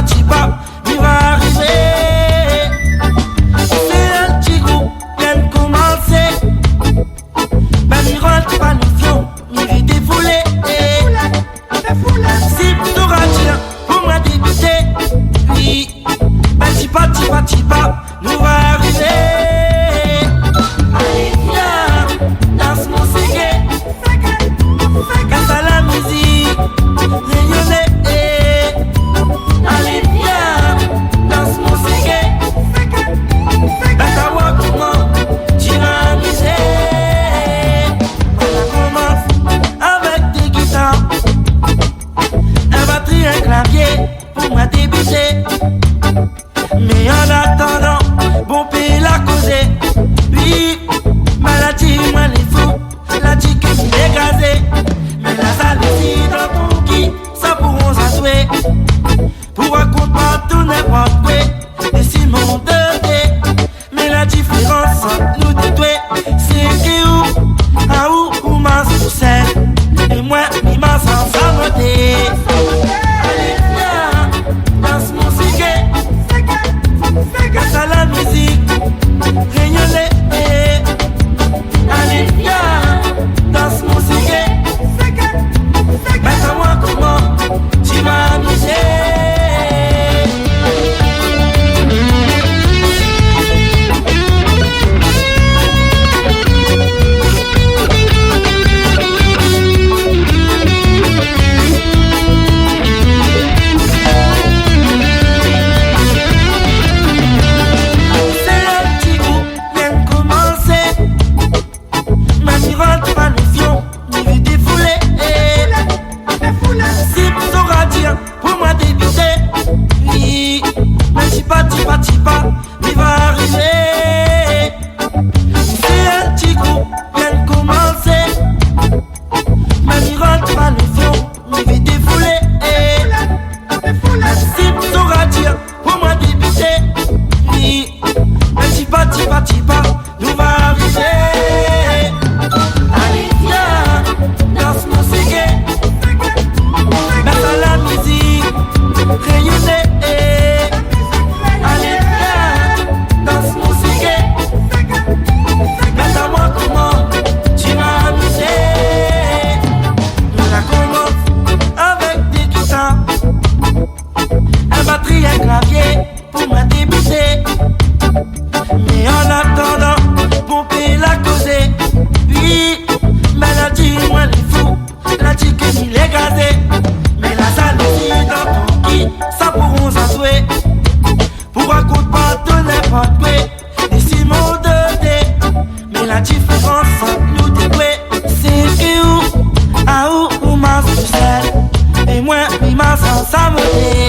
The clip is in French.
tipa, il va arriver. C'est un petit groupe vient de commencer. Ben il rentre pas le fion, il est défoulé. Si tu rates pour moi débuter, oui. Ben tipa, nous va arriver. Allez viens, danse mon ségué. Casse à la musique, rayonner. Allez viens, danse mon ségué. Ben savoir comment tu vas amuser. On commence avec des guitares, un batterie, un clavier pour moi débuter. Mais en attendant, bon pays la causé. Oui, maladie, moi les fous, la dit que tu es gazé. Mais la salle ici dans ton qui, ça pourront s'assouer. Pour raconter pas tout n'importe quoi, des Simon de D. Mais la différence entre nous deux, c'est qui où, à où ma sous-scène. Et moi, mi ma sans saboter. Allez, viens, danse mon ciguet. Grâce à la musique, rayonner. Allez viens, danse mon ciguet. Maintenant moi comment tu m'as amusé. Tipa, il va arriver. C'est un petit groupe vient de commencer. Même il rentre pas le fion, il va défouler. Si tu sauras dire, pour moi débuter. Oui, tipa, nous va arriver. Allez viens, danse mon ségué. Baisse à la musique, rayonner. Un clavier pour me débuter. Mais en attendant, pomper la causée. Oui, maladie, moi les fous, la dit que il est gazé. Mais la salle ici dans ton qui, ça pourront s'assouer. Pour raconter pas de n'importe quoi, des Simon de D. Mais la différence entre nous deux, c'est que où, à où ma sous-scène. Et moi, mi ma sans saboter.